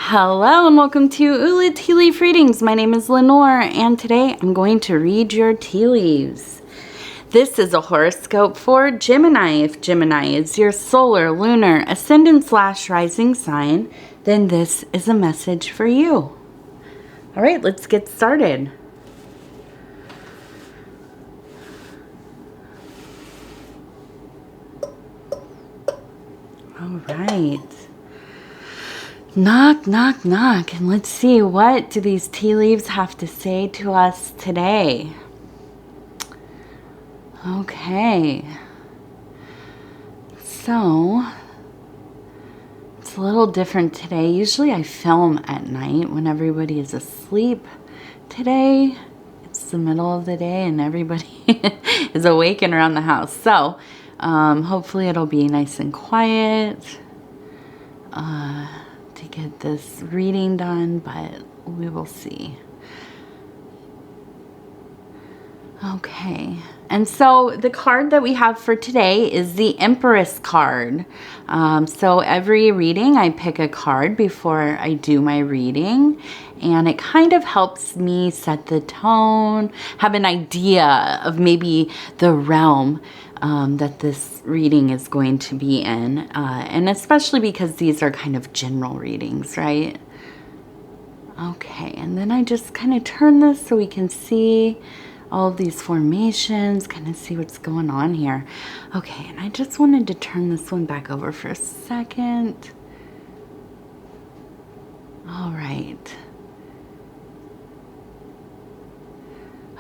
Hello and welcome to Ula Tea Leaf Readings. My name is Lenor and today I'm going to read your tea leaves. This is a horoscope for Gemini. If Gemini is your solar, lunar, ascendant / rising sign, then this is a message for you. All right, let's get started. All right. Knock, knock, knock. And let's see, what do these tea leaves have to say to us today? Okay. So, it's a little different today. Usually I film at night when everybody is asleep. Today, it's the middle of the day and everybody is awake and around the house. So, hopefully it'll be nice and quiet. To get this reading done, but we will see. Okay, and so the card that we have for today is the Empress card. So every reading I pick a card before I do my reading, and it kind of helps me set the tone, have an idea of maybe the realm that this reading is going to be in, and especially because these are kind of general readings, right? Okay, and then I just kind of turn this so we can see all of these formations, kind of see what's going on here. Okay, and I just wanted to turn this one back over for a second. All right.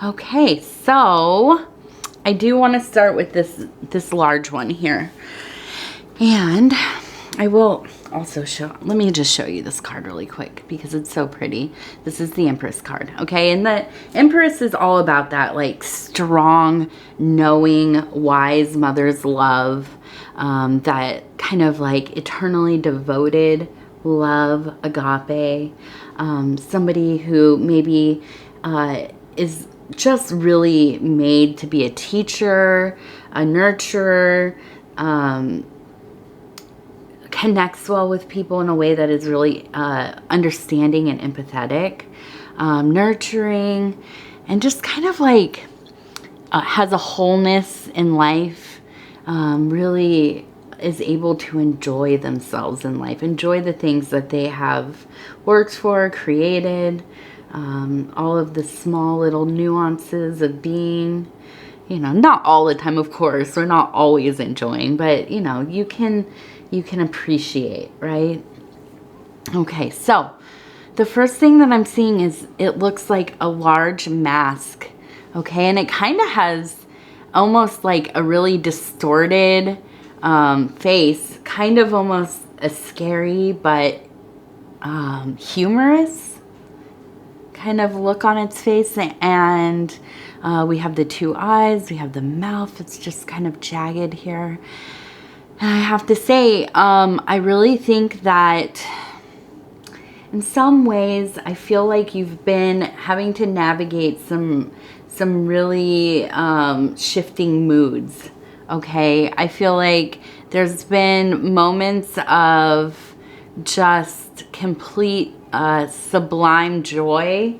Okay, so I do want to start with this large one here. And I will also let me just show you this card really quick because it's so pretty. This is the Empress card, okay? And the Empress is all about that like strong, knowing, wise mother's love, that kind of like eternally devoted love, agape, somebody who maybe is just really made to be a teacher, a nurturer, connects well with people in a way that is really understanding and empathetic, nurturing, and just kind of like has a wholeness in life, really is able to enjoy themselves in life, enjoy the things that they have worked for, created, all of the small little nuances of being, you know, not all the time, of course, we're not always enjoying, but you know, you can appreciate, right? Okay, so the first thing that I'm seeing is it looks like a large mask, okay, and it kind of has almost like a really distorted face, kind of almost a scary but humorous kind of look on its face, and we have the two eyes, we have the mouth, it's just kind of jagged here. And I have to say, I really think that in some ways I feel like you've been having to navigate some really shifting moods, okay? I feel like there's been moments of just complete sublime joy,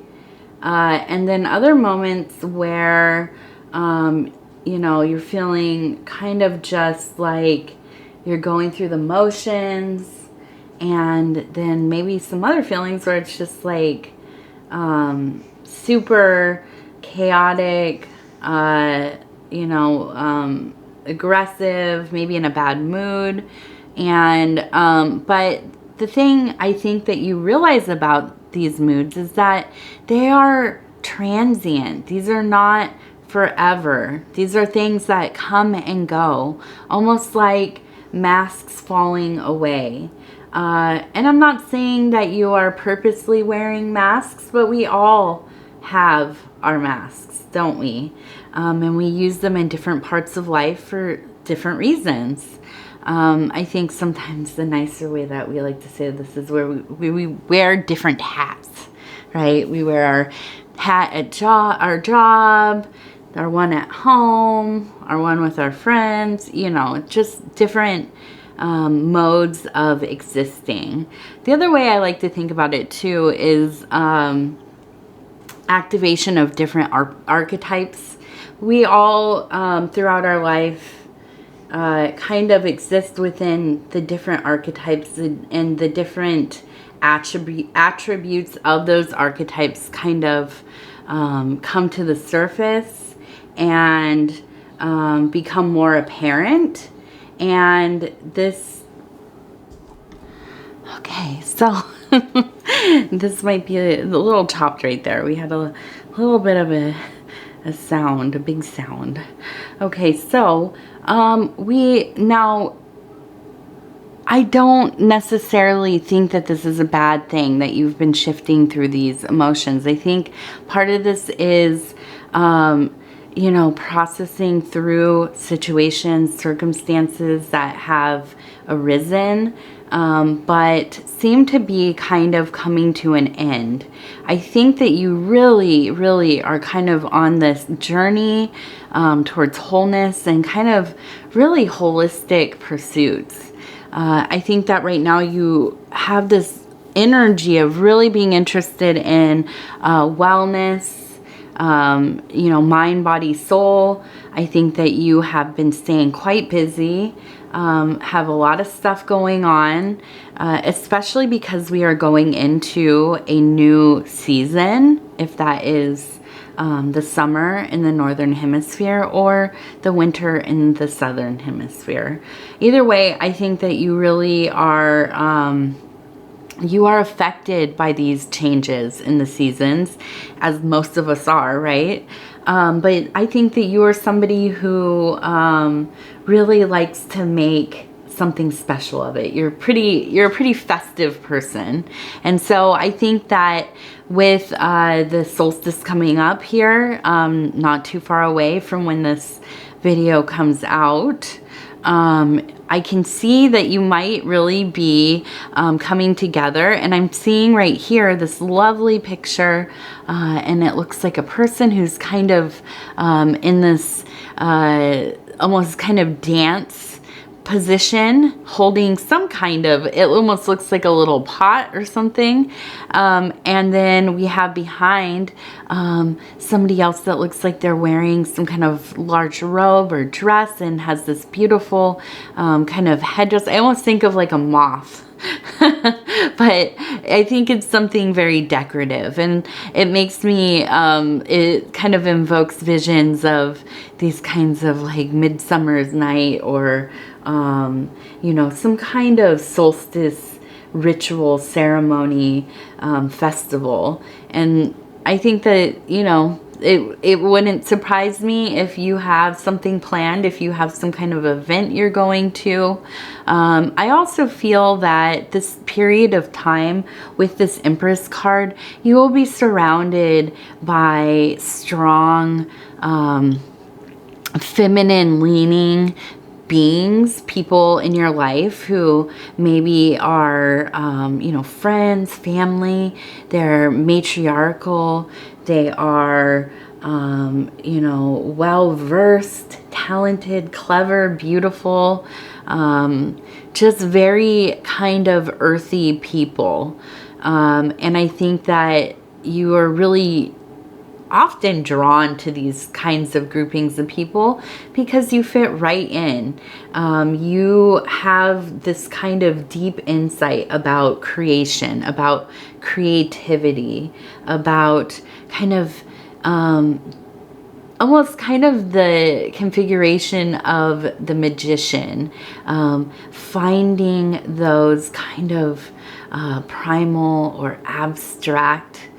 and then other moments where you know, you're feeling kind of just like you're going through the motions, and then maybe some other feelings where it's just like super chaotic, you know, aggressive, maybe in a bad mood, and but the thing I think that you realize about these moods is that they are transient. These are not forever. These are things that come and go, almost like masks falling away. And I'm not saying that you are purposely wearing masks, but we all have our masks, don't we? And we use them in different parts of life for different reasons. I think sometimes the nicer way that we like to say this is where we wear different hats, right? We wear our hat at our job, our one at home, our one with our friends, you know, just different modes of existing. The other way I like to think about it too is activation of different archetypes. We all, throughout our life, kind of exist within the different archetypes, and the different attributes of those archetypes kind of come to the surface and become more apparent. And this, okay, so this might be a little chopped right there. We had a little bit of a sound, a big sound. Okay, so I don't necessarily think that this is a bad thing, that you've been shifting through these emotions. I think part of this is, you know, processing through situations, circumstances that have arisen, but seem to be kind of coming to an end. I think that you really, really are kind of on this journey towards wholeness and kind of really holistic pursuits. I think that right now you have this energy of really being interested in wellness, you know, mind, body, soul. I think that you have been staying quite busy, have a lot of stuff going on, especially because we are going into a new season, if that is the summer in the northern hemisphere or the winter in the southern hemisphere. Either way, I think that you really are affected by these changes in the seasons, as most of us are, right? But I think that you are somebody who really likes to make something special of it. You're a pretty festive person. And so I think that with the solstice coming up here, not too far away from when this video comes out, I can see that you might really be coming together. And I'm seeing right here this lovely picture, and it looks like a person who's kind of in this almost kind of dance position, holding some kind of, it almost looks like a little pot or something. And then we have behind somebody else that looks like they're wearing some kind of large robe or dress and has this beautiful kind of headdress. I almost think of like a moth. But I think it's something very decorative, and it makes me, it kind of invokes visions of these kinds of like Midsummer's Night, or you know, some kind of solstice ritual ceremony, festival. And I think that, you know, it wouldn't surprise me if you have something planned, if you have some kind of event you're going to. I also feel that this period of time with this Empress card, you will be surrounded by strong, feminine leaning beings, people in your life who maybe are, you know, friends, family. They're matriarchal. They are, you know, well-versed, talented, clever, beautiful, just very kind of earthy people. And I think that you are really often drawn to these kinds of groupings of people because you fit right in. You have this kind of deep insight about creation, about creativity, about kind of almost kind of the configuration of the magician, finding those kind of primal or abstract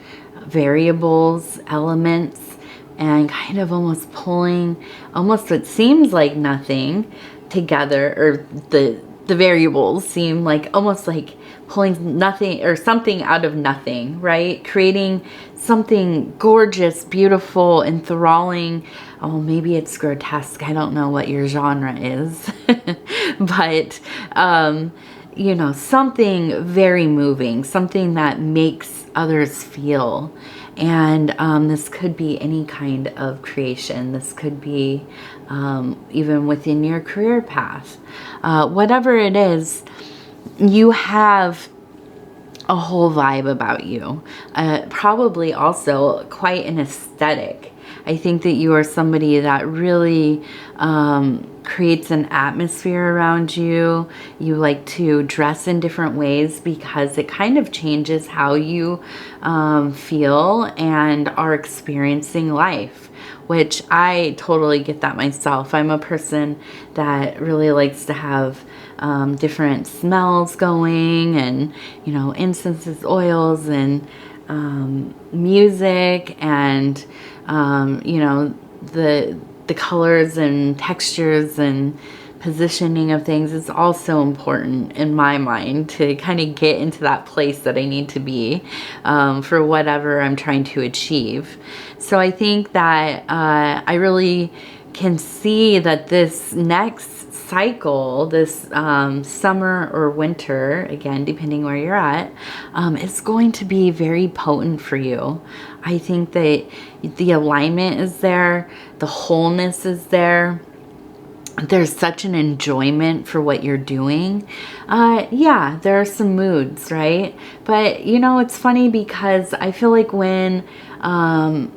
variables, elements, and kind of almost pulling almost what seems like nothing together, or the variables seem like almost like pulling nothing or something out of nothing, right? Creating something gorgeous, beautiful, enthralling. Oh, maybe it's grotesque. I don't know what your genre is. But, you know, something very moving, something that makes others feel. And this could be any kind of creation. This could be even within your career path. Whatever it is, you have a whole vibe about you. Probably also quite an aesthetic. I think that you are somebody that really creates an atmosphere around you. You like to dress in different ways because it kind of changes how you feel and are experiencing life, which I totally get that myself. I'm a person that really likes to have different smells going, and, you know, incenses, oils, and music, and you know, the colors and textures and positioning of things is also important in my mind to kind of get into that place that I need to be for whatever I'm trying to achieve. So I think that I really can see that this next cycle, this summer or winter, again, depending where you're at, is going to be very potent for you. I think that the alignment is there, the wholeness is there. There's such an enjoyment for what you're doing. Yeah, there are some moods, right? But, you know, it's funny because I feel like when I'm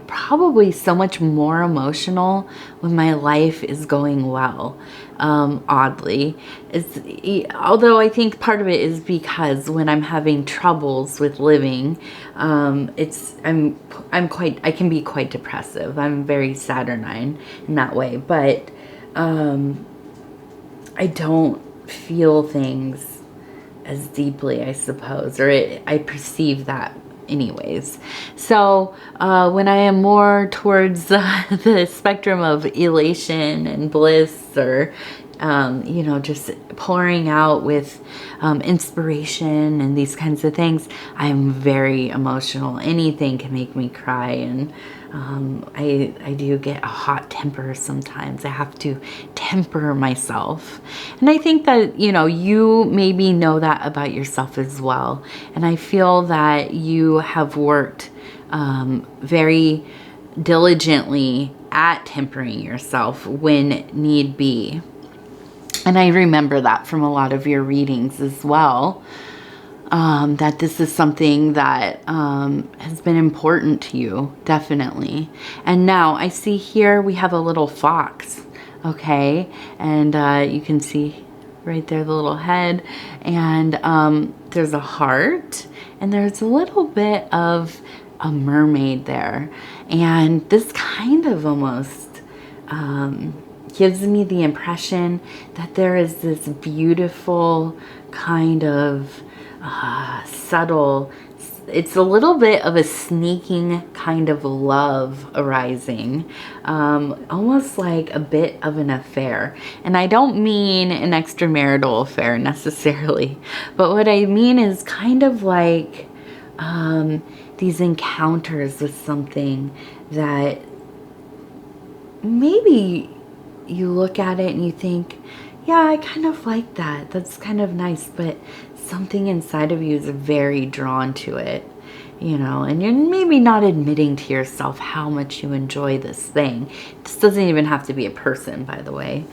probably so much more emotional when my life is going well, oddly. Although I think part of it is because when I'm having troubles with living, I can be quite depressive. I'm very Saturnine in that way, but I don't feel things as deeply, I suppose, or I perceive that anyways. So when I am more towards the spectrum of elation and bliss, or you know, just pouring out with inspiration and these kinds of things, I'm very emotional. Anything can make me cry, and I do get a hot temper sometimes. I have to temper myself. And I think that, you know, you maybe know that about yourself as well. And I feel that you have worked very diligently at tempering yourself when need be. And I remember that from a lot of your readings as well. That this is something that has been important to you, definitely. And now I see here we have a little fox, okay? And you can see right there the little head, and there's a heart, and there's a little bit of a mermaid there. And this kind of almost gives me the impression that there is this beautiful kind of subtle, it's a little bit of a sneaking kind of love arising, almost like a bit of an affair. And I don't mean an extramarital affair necessarily, but what I mean is kind of like these encounters with something that maybe you look at it and you think, yeah, I kind of like that. That's kind of nice, but something inside of you is very drawn to it, you know, and you're maybe not admitting to yourself how much you enjoy this thing. This doesn't even have to be a person, by the way.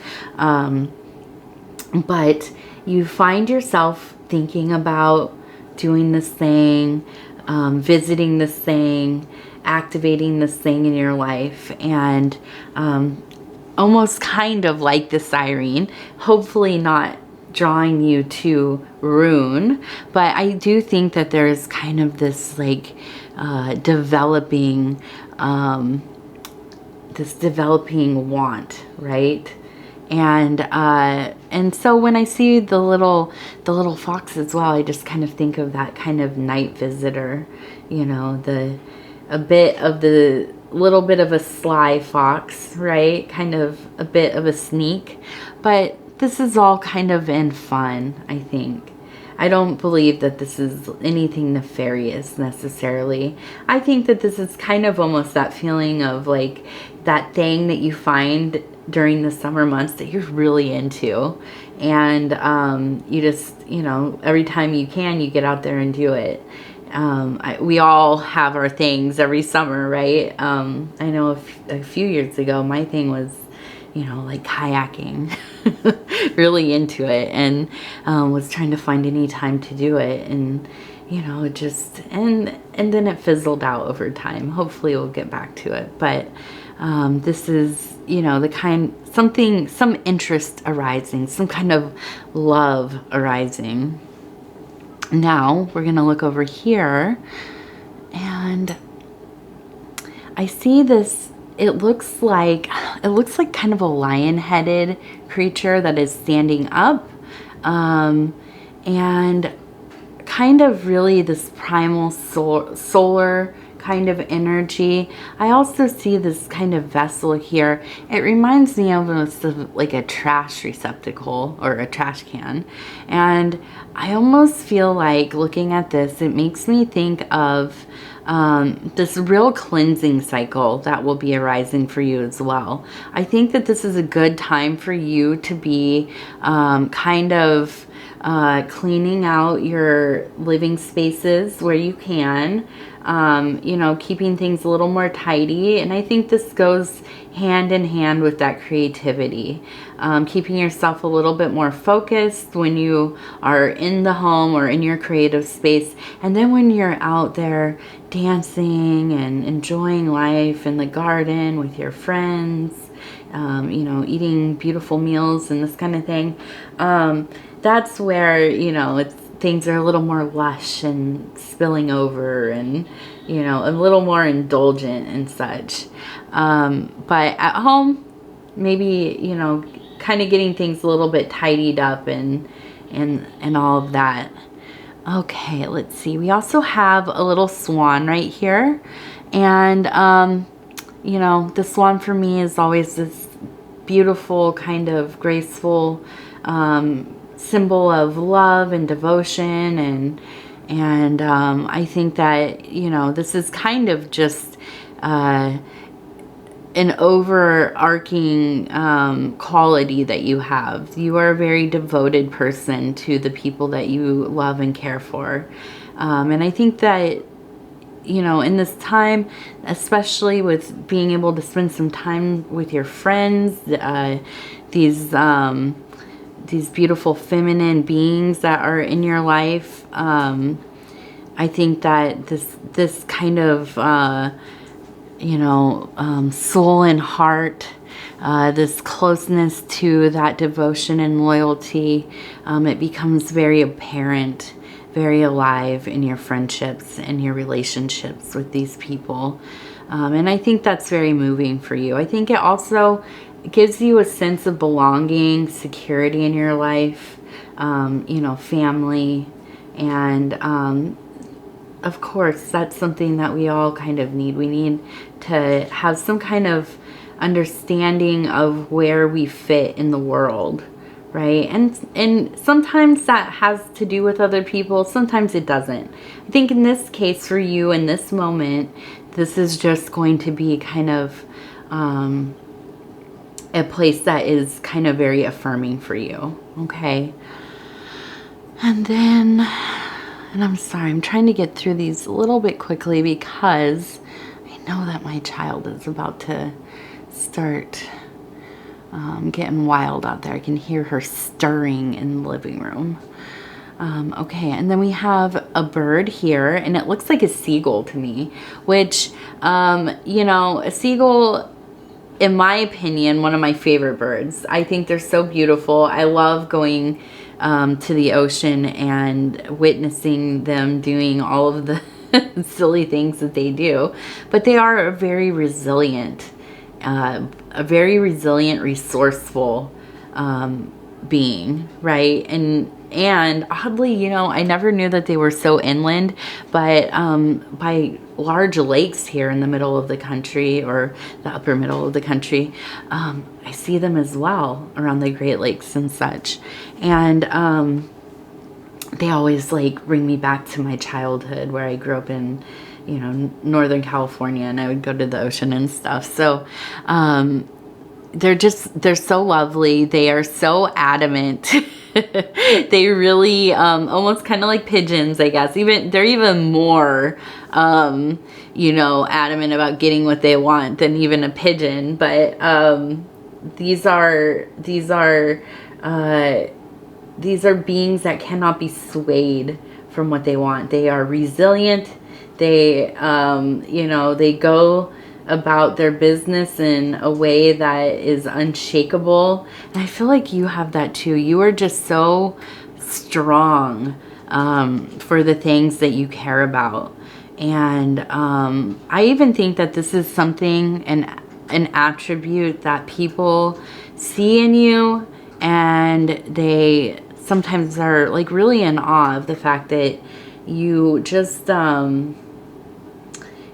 But you find yourself thinking about doing this thing, visiting this thing, activating this thing in your life, and almost kind of like the siren, hopefully not drawing you to ruin, but I do think that there's kind of this like developing want, right? And so when I see the little fox as well, I just kind of think of that kind of night visitor, you know, a little bit of a sly fox, right? Kind of a bit of a sneak, but this is all kind of in fun, I think. I don't believe that this is anything nefarious necessarily. I think that this is kind of almost that feeling of like that thing that you find during the summer months that you're really into. And you just, you know, every time you can, you get out there and do it. we all have our things every summer, right? I know a few years ago, my thing was, you know, like kayaking, really into it, and was trying to find any time to do it, and you know, it just, and then it fizzled out over time. Hopefully we'll get back to it, but this is, you know, the kind, something, some interest arising, some kind of love arising. Now we're gonna look over here, and I see this, it looks like kind of a lion-headed creature that is standing up, and kind of really this primal solar kind of energy. I also see this kind of vessel here. It reminds me almost of like a trash receptacle or a trash can. And I almost feel like looking at this, it makes me think of this real cleansing cycle that will be arising for you as well. I think that this is a good time for you to be kind of cleaning out your living spaces where you can, you know, keeping things a little more tidy. And I think this goes hand in hand with that creativity, keeping yourself a little bit more focused when you are in the home or in your creative space. And then when you're out there dancing and enjoying life in the garden with your friends, you know, eating beautiful meals and this kind of thing, that's where, you know, things are a little more lush and spilling over and, you know, a little more indulgent and such. But at home, maybe, you know, kind of getting things a little bit tidied up and all of that. Okay, let's see. We also have a little swan right here. And, you know, the swan for me is always this beautiful, kind of graceful, symbol of love and devotion, and I think that, you know, this is kind of just an overarching quality that you have. You are a very devoted person to the people that you love and care for, and I think that, you know, in this time, especially with being able to spend some time with your friends, these beautiful feminine beings that are in your life, I think that this kind of, you know, soul and heart, this closeness to that devotion and loyalty, it becomes very apparent, very alive in your friendships and your relationships with these people. And I think that's very moving for you. I think it also gives you a sense of belonging, security in your life, you know, family, and of course, that's something that we all kind of need. We need to have some kind of understanding of where we fit in the world, right? And sometimes that has to do with other people, sometimes it doesn't. I think in this case for you, in this moment, this is just going to be kind of a place that is kind of very affirming for you, okay? And then, and I'm sorry, I'm trying to get through these a little bit quickly because I know that my child is about to start getting wild out there. I can hear her stirring in the living room. Okay, and then we have a bird here, and it looks like a seagull to me, which, you know, a seagull, in my opinion, one of my favorite birds. I think they're so beautiful. I love going to the ocean and witnessing them doing all of the silly things that they do. But they are a very resilient, resourceful being, right? And oddly, you know, I never knew that they were so inland, but by large lakes here in the middle of the country, or the upper middle of the country, I see them as well around the Great Lakes and such. And they always like bring me back to my childhood where I grew up in, you know, Northern California, and I would go to the ocean and stuff. So they're so lovely. They are so adamant They really, almost kind of like pigeons, I guess. They're even more, you know, adamant about getting what they want than even a pigeon. But these are beings that cannot be swayed from what they want. They are resilient. They, you know, they go about their business in a way that is unshakable. And I feel like you have that too. You are just so strong for the things that you care about. And I even think that this is something, an attribute that people see in you, and they sometimes are like really in awe of the fact that you just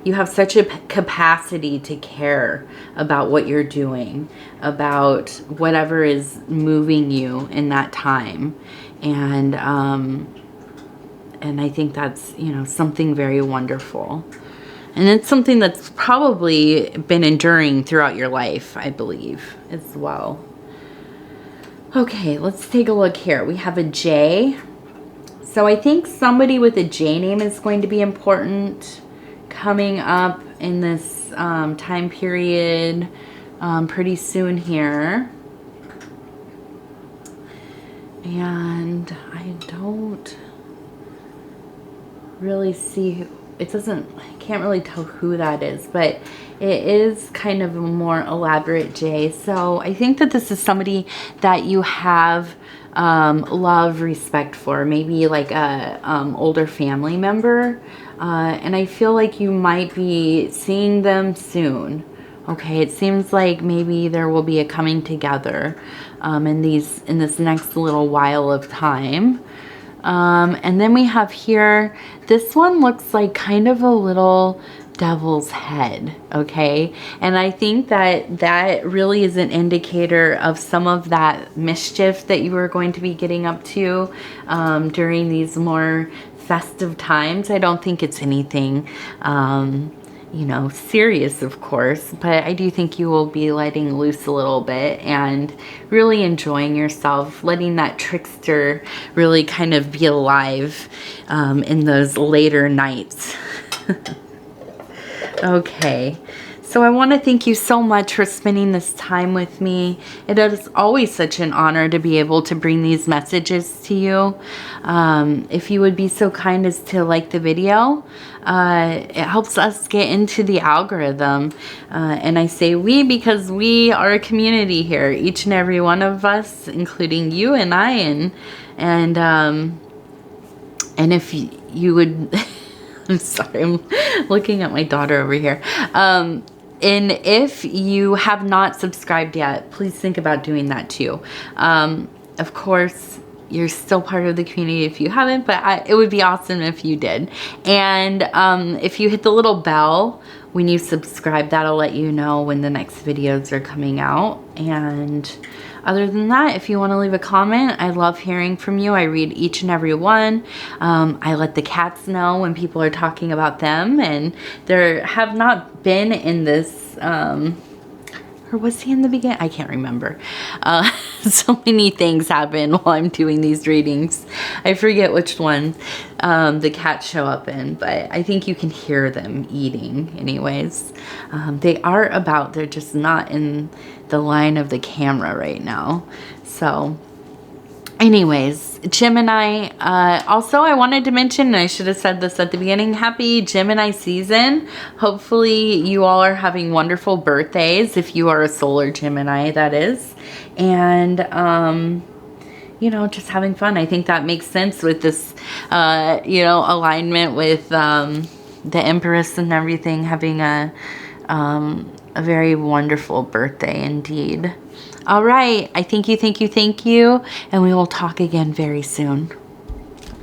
you have such a capacity to care about what you're doing, about whatever is moving you in that time. And I think that's, you know, something very wonderful. And it's something that's probably been enduring throughout your life, I believe, as well. Okay, let's take a look here. We have a J. So I think somebody with a J name is going to be important coming up in this time period pretty soon here. And I don't really see, I can't really tell who that is, but it is kind of a more elaborate J. So I think that this is somebody that you have love, respect for, maybe like a older family member. And I feel like you might be seeing them soon. Okay, it seems like maybe there will be a coming together in this next little while of time. And then we have here, this one looks like kind of a little devil's head, okay? And I think that that really is an indicator of some of that mischief that you are going to be getting up to during these more festive times. I don't think it's anything, you know, serious, of course, but I do think you will be letting loose a little bit and really enjoying yourself, letting that trickster really kind of be alive in those later nights. Okay, so I want to thank you so much for spending this time with me. It is always such an honor to be able to bring these messages to you. If you would be so kind as to like the video, it helps us get into the algorithm. And I say we because we are a community here, each and every one of us, including you and I, and if you would... I'm sorry, I'm looking at my daughter over here. And if you have not subscribed yet, please think about doing that too. Of course, you're still part of the community if you haven't, but it would be awesome if you did. And if you hit the little bell when you subscribe, that'll let you know when the next videos are coming out. And other than that, if you want to leave a comment, I love hearing from you. I read each and every one. I let the cats know when people are talking about them, and there have not been in this, or was he in the beginning? I can't remember. So many things happen while I'm doing these readings. I forget which one the cats show up in, but I think you can hear them eating anyways. They are about, they're just not in the line of the camera right now. So anyways, Gemini, also I wanted to mention, and I should have said this at the beginning, happy Gemini season. Hopefully you all are having wonderful birthdays, if you are a solar Gemini, that is. And you know, just having fun. I think that makes sense with this you know, alignment with the Empress and everything, having a very wonderful birthday indeed. All right, I thank you, and we will talk again very soon.